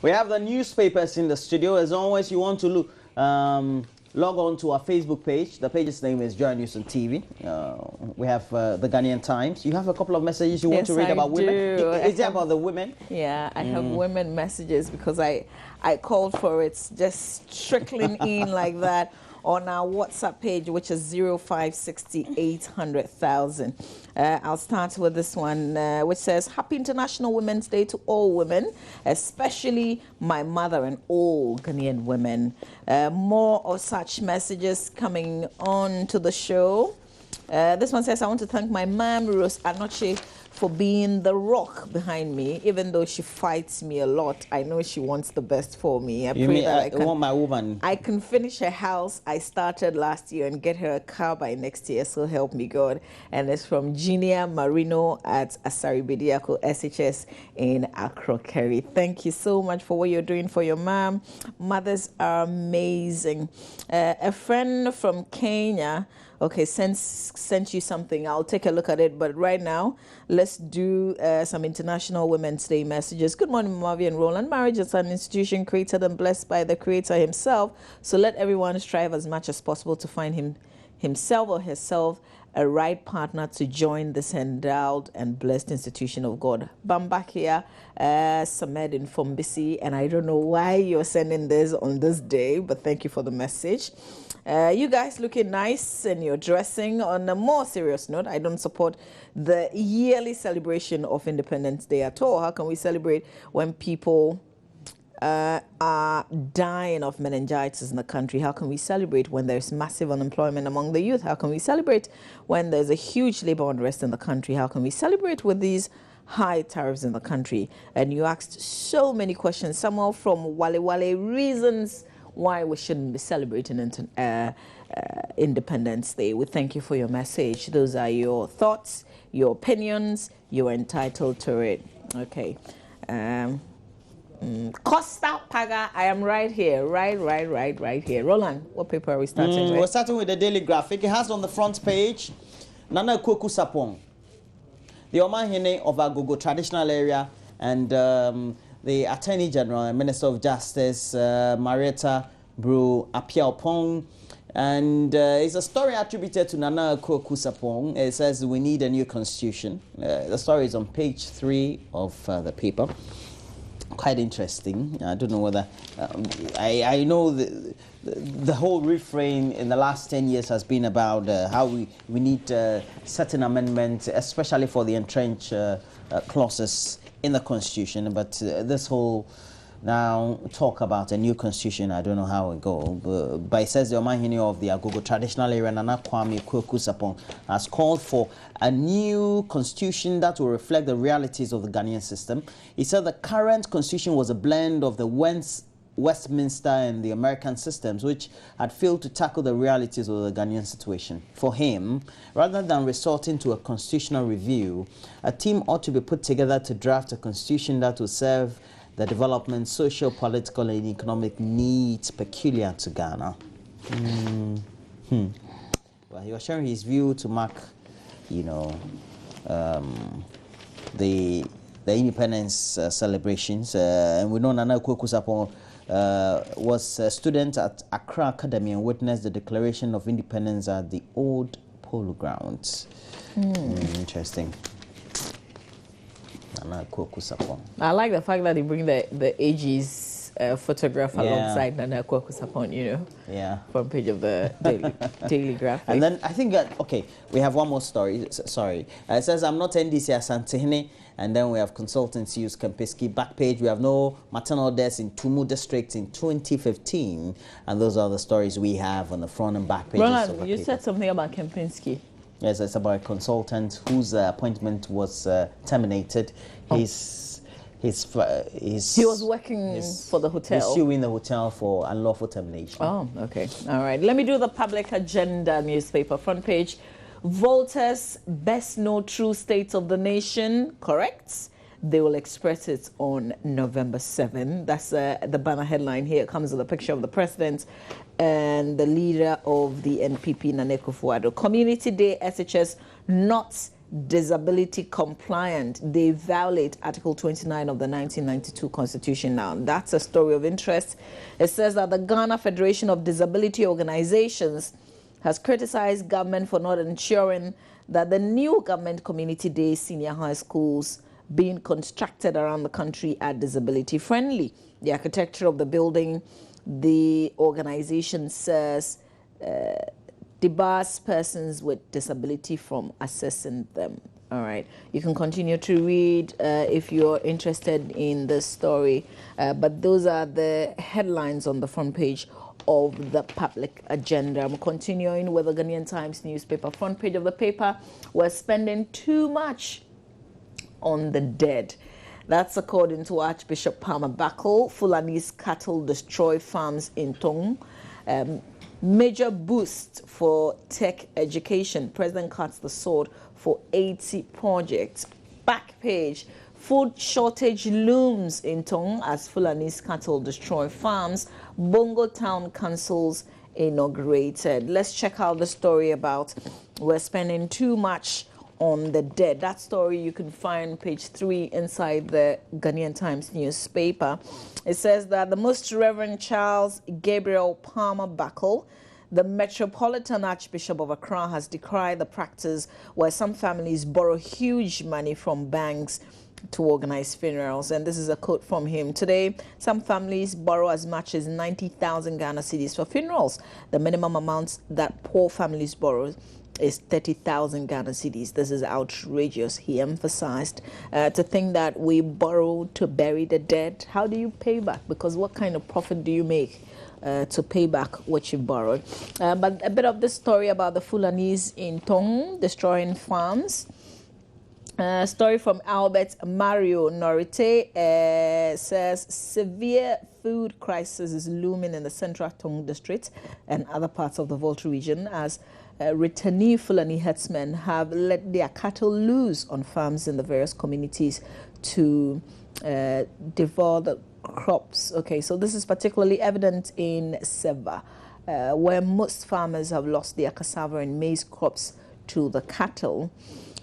We have the newspapers in the studio. As always, you want to log on to our Facebook page. The page's name is Joy News on TV. We have the Ghanaian Times. You have a couple of messages you want to read about women? Is it about the women? Yeah, I have women messages because I called for it, just trickling in like that on our WhatsApp page, which is 0560-800,000. I'll start with this one, which says, Happy International Women's Day to all women, especially my mother and all Ghanaian women. More of such messages coming on to the show. This one says, I want to thank my mom, Rose Anoche, for being the rock behind me. Even though she fights me a lot, I know she wants the best for me. I pray that want my woman? I can finish her house I started last year and get her a car by next year, so help me God. And it's from Ginia Marino at Asari Bediako SHS in Accra, Kerry. Thank you so much for what you're doing for your mom. Mothers are amazing. A friend from Kenya, okay, sent you something. I'll take a look at it. But right now, let's do some International Women's Day messages. Good morning, Mavi and Roland. Marriage is an institution created and blessed by the Creator himself. So let everyone strive as much as possible to find himself or herself a right partner to join this endowed and blessed institution of God. Bambakia, Samed in Fombisi, and I don't know why you're sending this on this day, but thank you for the message. You guys looking nice and you're dressing. On a more serious note, I don't support the yearly celebration of Independence Day at all. How can we celebrate when people are dying of meningitis in the country? How can we celebrate when there's massive unemployment among the youth? How can we celebrate when there's a huge labor unrest in the country? How can we celebrate with these high tariffs in the country? And you asked so many questions. Samuel from Wale Wale, reasons why we shouldn't be celebrating Independence Day. We thank you for your message. Those are your thoughts, your opinions. You're entitled to it. Okay. Costa Paga, I am right here. Right here. Roland, what paper are we starting with? We're starting with the Daily Graphic. It has on the front page, Nana Kweku Sapong, the Omahene of Agogo traditional area, and the Attorney General and Minister of Justice, Marietta Bru Apiaopong. And it's a story attributed to Nana Kweku Sapong. It says we need a new constitution. The story is on page 3 of the paper. Quite interesting. I don't know whether I know the whole refrain in the last 10 years has been about how we need certain amendments, especially for the entrenched clauses in the constitution. But this whole now talk about a new constitution, I don't know how it goes. But it says the Omahene of the Agogo traditional area, Nana Kwame Kweku Sapong, has called for a new constitution that will reflect the realities of the Ghanaian system. He said the current constitution was a blend of the Westminster and the American systems, which had failed to tackle the realities of the Ghanaian situation. For him, rather than resorting to a constitutional review, a team ought to be put together to draft a constitution that will serve the development, social, political, and economic needs peculiar to Ghana. Well, he was sharing his view to mark, the independence celebrations. And we know Nana Kweku Sapong was a student at Accra Academy and witnessed the declaration of independence at the old polo grounds. Interesting. I like the fact that they bring the AG's photograph alongside Nana Kweku Sapong, front page of the Daily Graphic. And then I think that, okay, we have one more story. Sorry. It says, I'm not NDC Asantehene. And then we have consultants use Kempinski. Back page, we have no maternal deaths in Tumu district in 2015. And those are the stories we have on the front and back pages. Roland, you said something about Kempinski. Yes, it's about a consultant whose appointment was terminated. He was working for the hotel. He's suing the hotel for unlawful termination. Oh, okay. All right. Let me do the Public Agenda newspaper front page. Voters best know true state of the nation. Correct? They will express it on November 7. That's the banner headline here. It comes with a picture of the president and the leader of the NPP, Nana Akufo-Addo. Community Day SHS not disability compliant. They violate Article 29 of the 1992 Constitution now. That's a story of interest. It says that the Ghana Federation of Disability Organizations has criticized government for not ensuring that the new government community day senior high schools being constructed around the country are disability friendly. The architecture of the building, the organization says, debars persons with disability from accessing them. All right, you can continue to read if you're interested in this story, but those are the headlines on the front page of the public agenda. I'm continuing with the Ghanaian Times newspaper. Front page of the paper, we're spending too much on the dead. That's according to Archbishop Palmer Buckle. Fulani's cattle destroy farms in Tong. Major boost for tech education. President cuts the sword for 80 projects. Back page. Food shortage looms in Tong as Fulani's cattle destroy farms. Bongo Town Councils inaugurated. Let's check out the story about we're spending too much on the dead. That story you can find page 3 inside the Ghanaian Times newspaper. It says that the Most Reverend Charles Gabriel Palmer Buckle, the Metropolitan Archbishop of Accra, has decried the practice where some families borrow huge money from banks to organize funerals. And this is a quote from him. Today, some families borrow as much as 90,000 Ghana cedis for funerals. The minimum amount that poor families borrow is 30,000 Ghana cedis. This is outrageous, he emphasized. To think that we borrow to bury the dead, how do you pay back? Because what kind of profit do you make to pay back what you borrowed? But a bit of the story about the Fulanis in Tong destroying farms. Story from Albert Mario Norite says severe food crisis is looming in the central Tong district and other parts of the Volta region as returnee Fulani herdsmen have let their cattle loose on farms in the various communities to devour the crops. Okay, so this is particularly evident in Seva, where most farmers have lost their cassava and maize crops to the cattle.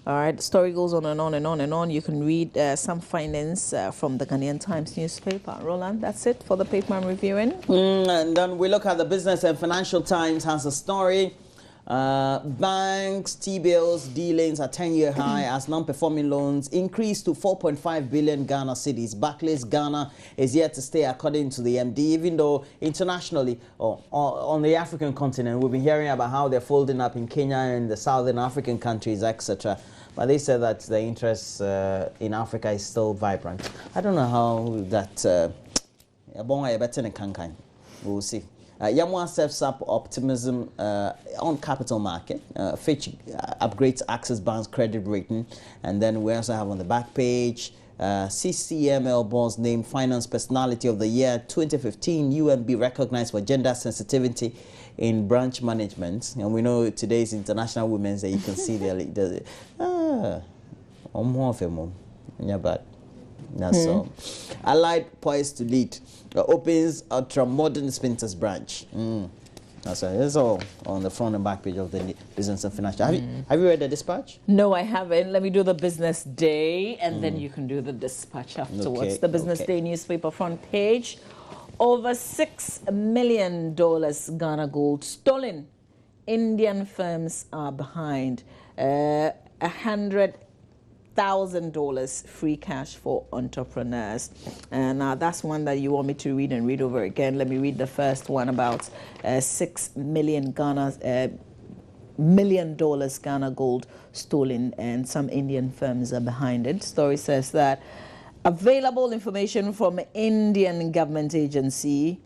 All right, the story goes on and on and on and on. You can read some findings from the Ghanaian Times newspaper. Roland, that's it for the paper I'm reviewing. And then we look at the Business and Financial Times has a story. Banks, T-bills, D-lanes at 10-year high as non-performing loans increased to 4.5 billion Ghana cedis. Barclays Ghana is yet to stay, according to the MD, even though internationally or on the African continent, we've been hearing about how they're folding up in Kenya and the southern African countries, etc. But they said that the interest in Africa is still vibrant. I don't know how that... we'll see. Yamwa steps up optimism on capital market. Fitch upgrades Access Bank's credit rating. And then we also have on the back page, CCML bonds named Finance Personality of the Year 2015. UNB recognized for gender sensitivity in branch management. And we know today's International Women's Day. You can see the yeah, but that's all. Allied poised to lead. Opens ultra-modern Spinters branch. That's all on the front and back page of the Business and Financial. Have you read the dispatch? No, I haven't. Let me do the Business Day, and then you can do the dispatch afterwards. Okay, the Business Day newspaper front page. Over $6 million Ghana gold stolen. Indian firms are behind. $100,000 free cash for entrepreneurs. And that's one that you want me to read and read over again. Let me read the first one about $6 million Ghana gold stolen, and some Indian firms are behind it. Story says that available information from Indian government agency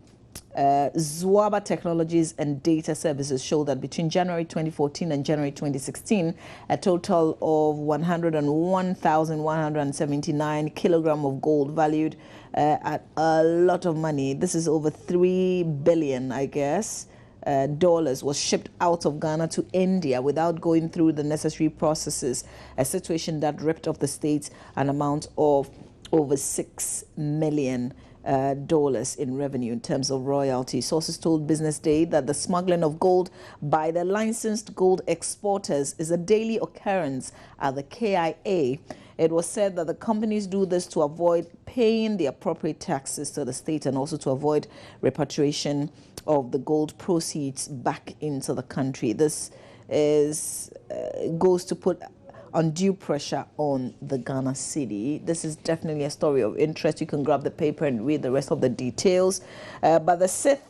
Zwaba Technologies and Data Services show that between January 2014 and January 2016, a total of 101,179 kilograms of gold valued at a lot of money. This is over $3 billion, I guess, dollars was shipped out of Ghana to India without going through the necessary processes, a situation that ripped off the states an amount of over $6 million. dollars in revenue in terms of royalty. Sources told Business Day that the smuggling of gold by the licensed gold exporters is a daily occurrence at the KIA. It was said that the companies do this to avoid paying the appropriate taxes to the state and also to avoid repatriation of the gold proceeds back into the country. This is goes to put undue pressure on the Ghana cedi. This is definitely a story of interest. You can grab the paper and read the rest of the details. But the Sith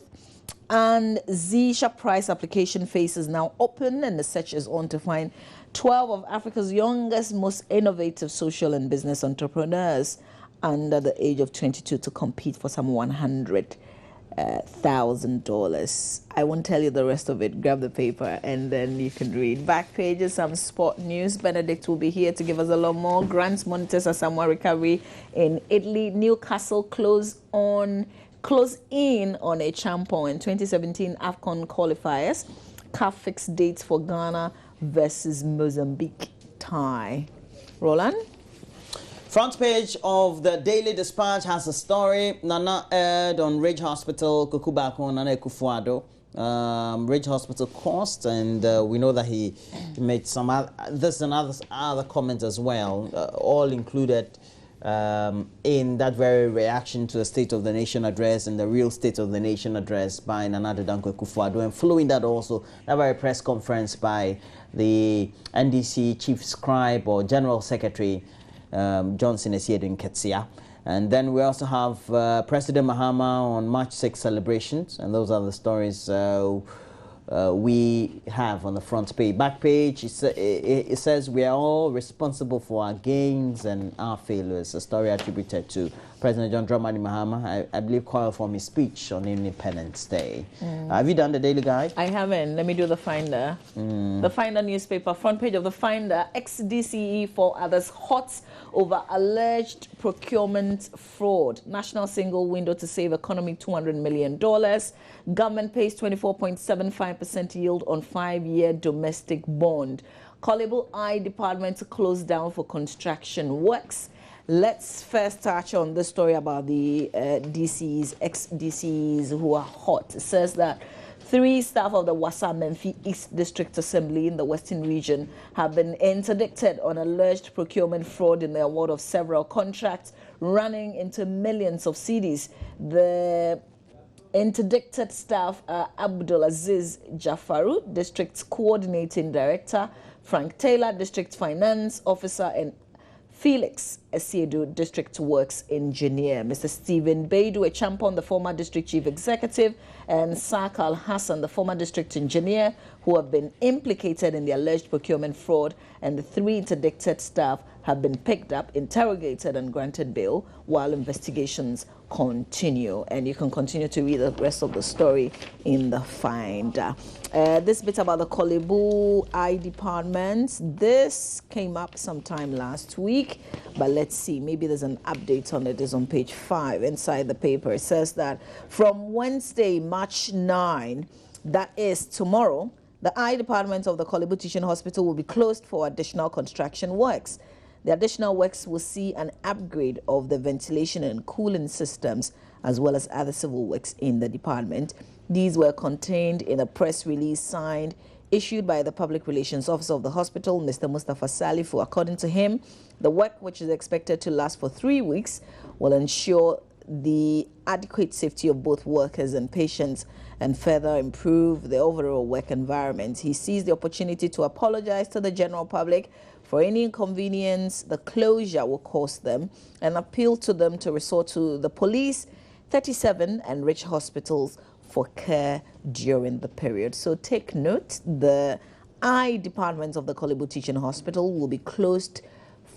and Zisha price application phase is now open, and the search is on to find 12 of Africa's youngest, most innovative social and business entrepreneurs under the age of 22 to compete for some $100,000. I won't tell you the rest of it. Grab the paper and then you can read. Back pages, some sport news. Benedict will be here to give us a lot more. Grants monitors Asamoah recovery in Italy. Newcastle close in on a champion. 2017 AFCON qualifiers. CAF fixed dates for Ghana versus Mozambique tie. Roland? Front page of the Daily Dispatch has a story. Nana aired on Ridge Hospital, Kukubako, Nana Ekufuado. Ridge Hospital cost, and we know that he made some this and other comments as well, all included in that very reaction to the State of the Nation address and the real State of the Nation address by Nana Addo Dankwa Akufo-Addo, and following that also that very press conference by the NDC Chief Scribe or General Secretary Johnson Esiedu Nketiah. And then we also have President Mahama on March 6 celebrations, and those are the stories we have on the front page. Back page, it says we are all responsible for our gains and our failures, a story attributed to President John Dramani Mahama, I believe, called from his speech on Independence Day. Have you done the Daily Guide? I haven't. Let me do the Finder. The Finder newspaper, front page of the Finder, ex-DCE for others hot over alleged procurement fraud. National single window to save economy $200 million. Government pays 24.75% yield on 5-year domestic bond. Korle Bu Eye Department closed down for construction works. Let's first touch on the story about the DCs, ex-DCs who are hot. It says that 3 staff of the Wassa Menfi East District Assembly in the Western region have been interdicted on alleged procurement fraud in the award of several contracts running into millions of cedis. The interdicted staff are Abdulaziz Jafaru, District's Coordinating Director, Frank Taylor, District Finance Officer, and Felix Esiedu, District Works Engineer. Mr. Stephen Baidu, a champion, the former District Chief Executive, and Sak Al Hassan, the former District Engineer, who have been implicated in the alleged procurement fraud, and the 3 interdicted staff have been picked up, interrogated, and granted bail while investigations continue. And you can continue to read the rest of the story in the Finder. This bit about the Korle Bu Eye Department, this came up sometime last week, but let's see, maybe there's an update on it. It's on page 5 inside the paper. It says that from Wednesday, March 9, that is tomorrow, the Eye Department of the Korle Bu Teaching Hospital will be closed for additional construction works. The additional works will see an upgrade of the ventilation and cooling systems, as well as other civil works in the department. These were contained in a press release issued by the Public Relations Officer of the hospital, Mr. Mustafa Salifu. According to him, the work, which is expected to last for 3 weeks, will ensure the adequate safety of both workers and patients and further improve the overall work environment. He seized the opportunity to apologize to the general public for any inconvenience the closure will cause them and appeal to them to resort to the police, 37 and Ridge hospitals for care during the period. So take note, the Eye Department of the Korle Bu Teaching Hospital will be closed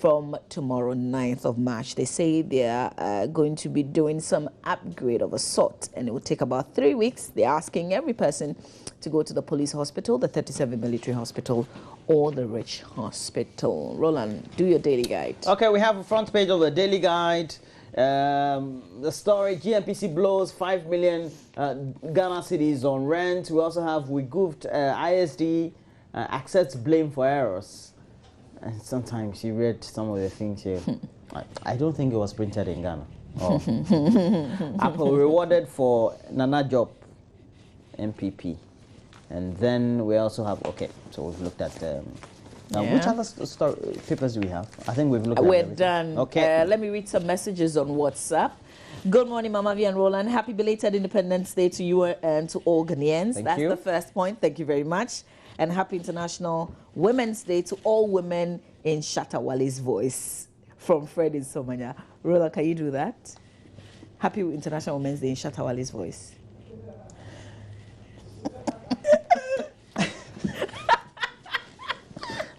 from tomorrow, 9th of March. They say they are going to be doing some upgrade of a sort, and it will take about 3 weeks. They're asking every person to go to the police hospital, the 37 military hospital, or the Ridge hospital. Roland, do your Daily Guide. Okay, we have a front page of the Daily Guide. The story, GNPC blows 5 million Ghana cedis on rent. We also have Wiguved ISD accepts blame for errors. And sometimes you read some of the things here. I don't think it was printed in Ghana. Oh. Apple rewarded for Nana Job, MPP. And then we also have, okay, so we've looked at, which other papers do we have? I think we've looked at We're everything. done. Okay. Let me read some messages on WhatsApp. Good morning, Mama V and Roland. Happy belated Independence Day to you and to all Ghanaians. That's the first point. Thank you very much. And happy International Women's Day to all women in Shatta Wale's voice. From Fred in Somanya. Roland, can you do that? Happy International Women's Day in Shatta Wale's voice.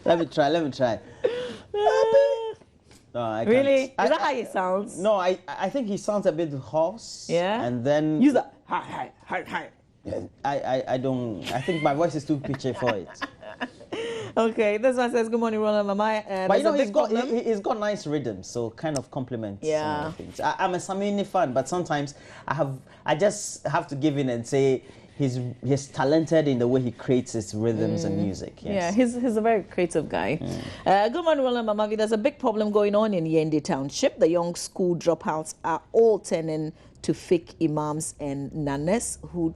Let me try. No, I can't. Really? Is that how he sounds? No, I think he sounds a bit hoarse. Yeah? And then... Use that. Hi. I think my voice is too pitchy for it. Okay, this one says, good morning, Roland Mama. But you know, he's got nice rhythm, so kind of compliments some of the things. I'm a Samini fan, but sometimes I just have to give in and say he's talented in the way he creates his rhythms and music. Yes. Yeah, he's a very creative guy. Good morning, Roland Mama. There's a big problem going on in Yende Township. The young school dropouts are all turning to fake imams and nanas who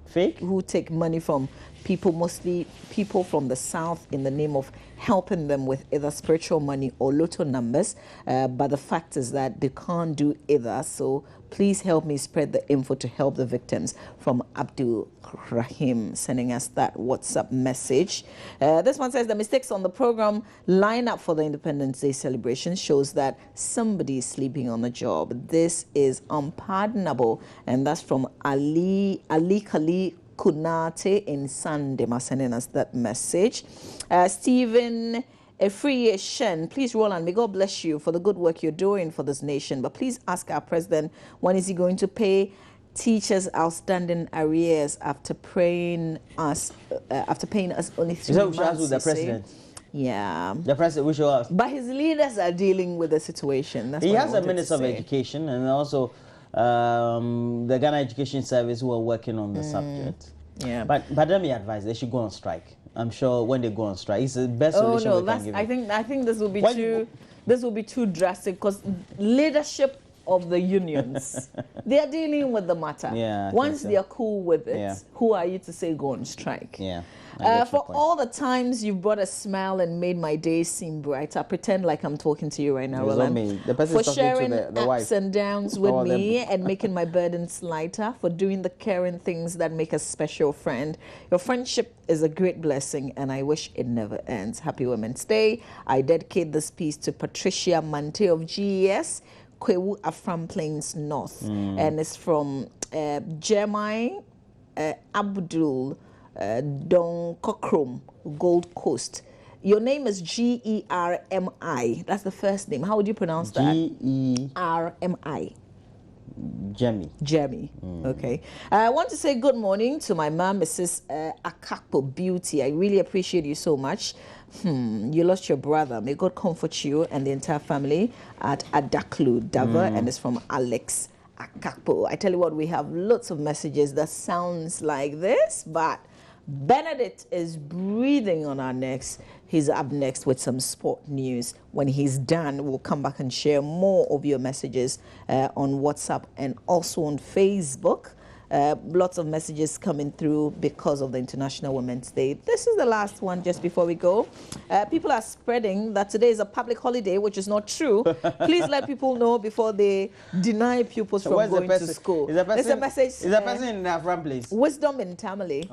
take money from people, mostly people from the south, in the name of helping them with either spiritual money or lotto numbers. But the fact is that they can't do either. So please help me spread the info to help the victims. From Abdul Rahim, sending us that WhatsApp message. This one says the mistakes on the program lineup for the Independence Day celebration shows that somebody is sleeping on the job. This is unpardonable. And that's from Ali Kali Kunate in Sandema, sending us that message. Stephen Efriye Shen, please, Roland, may God bless you for the good work you're doing for this nation. But please ask our president, when is he going to pay teachers outstanding arrears after paying us only 3 months? We should ask with the president. Yeah. The president, we should ask. But his leaders are dealing with the situation. That's he what has a Minister of Education and also the Ghana Education Service who are working on the subject. Yeah. But let me advise, they should go on strike. I'm sure when they go on strike, it's the best solution we can give. I think this will be too drastic, because leadership of the unions, they are dealing with the matter. Yeah, once they are cool with it, who are you to say go on strike? Yeah. For all the times you've brought a smile and made my day seem brighter, pretend like I'm talking to you right now, Roland. For sharing the ups and downs with me and making my burdens lighter, for doing the caring things that make a special friend. Your friendship is a great blessing, and I wish it never ends. Happy Women's Day. I dedicate this piece to Patricia Mante of GES, Kwewu Afram Plains North, and it's from Jeremiah Abdul Don Kokrom, Gold Coast. Your name is Germi. That's the first name. How would you pronounce that? Germi. Jeremy. Okay. I want to say good morning to my mom, Mrs. Akakpo Beauty. I really appreciate you so much. You lost your brother. May God comfort you and the entire family at Adaklu, Dava, and it's from Alex Akakpo. I tell you what, we have lots of messages that sounds like this, but Benedict is breathing on our necks. He's up next with some sport news. When he's done, we'll come back and share more of your messages on WhatsApp and also on Facebook. Lots of messages coming through because of the International Women's Day. This is the last one just before we go. People are spreading that today is a public holiday, which is not true. Please let people know before they deny pupils from going to school. There's a message. Is a person in Afram place? Wisdom in Tamale.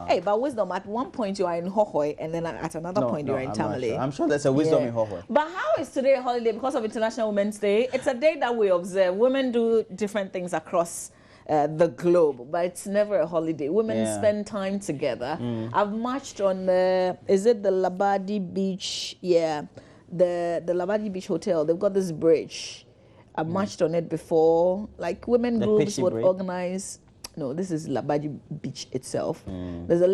Hey, but Wisdom, at one point you are in Hohoi, and then at another point you are in Tamale. Sure. I'm sure there's a Wisdom in Hohoi. But how is today a holiday because of International Women's Day? It's a day that we observe. Women do different things across the globe, but it's never a holiday. Women spend time together. I've marched on the Labadi Beach? Yeah, the Labadi Beach Hotel. They've got this bridge. I've marched on it before. Like women groups would organize. No, this is Labadi Beach itself. It's a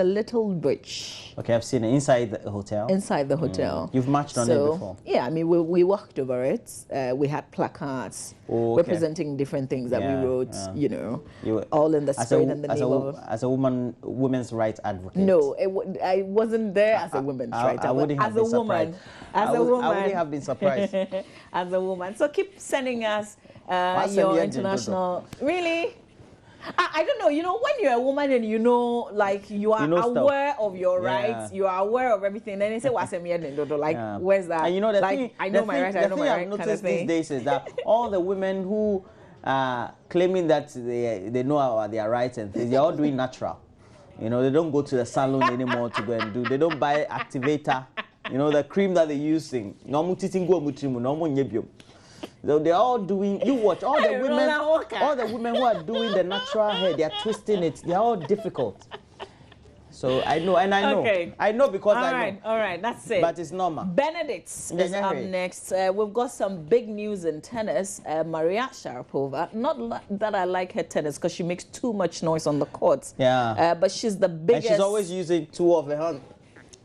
little bridge. Okay, I've seen it inside the hotel. Inside the hotel. You've marched on it before? Yeah, I mean, we walked over it. We had placards representing different things that we wrote, you know, all in the spirit and the name of... As a women's rights advocate? No, I wasn't there as a women's rights advocate. As a woman. I wouldn't have been surprised. As a woman. So keep sending us your international. Really? I don't know. You know, when you're a woman and you know, like, you are aware of your rights, you are aware of everything, then they say, "What's a like, where's that?" And you know, I know my right, I know my right. I've noticed these days is that all the women who are claiming that they know about their rights and things, they're all doing natural. You know, they don't go to the salon anymore to go and do. They don't buy activator. You know, the cream that they're using. So they're all doing. You watch all the women who are doing the natural hair. They are twisting it. They are all difficult. So I know, and I know. Okay. I know because I know. All right, that's it. But it's normal. Benedict is up next. We've got some big news in tennis. Maria Sharapova. Not that I like her tennis because she makes too much noise on the courts. Yeah. But she's the biggest. And she's always using two of her hands.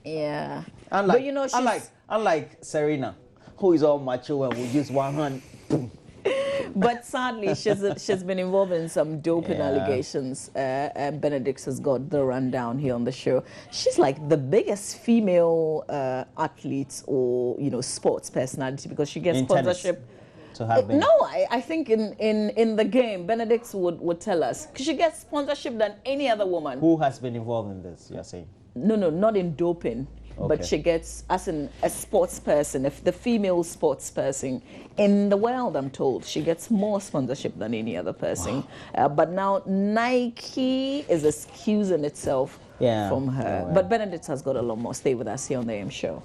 Yeah. But you know, unlike Serena, who is all macho and will use one hand. But sadly, she's been involved in some doping allegations. Benedict has got the rundown here on the show. She's like the biggest female athlete or sports personality because she gets sponsorship. No, I think in the game, Benedict would tell us because she gets sponsorship than any other woman. Who has been involved in this? You're saying? No, not in doping. Okay. But she gets, as a sports person, if the female sports person in the world, I'm told, she gets more sponsorship than any other person. Wow. But now Nike is excusing itself from her. But Benedict has got a lot more. Stay with us here on the AM Show.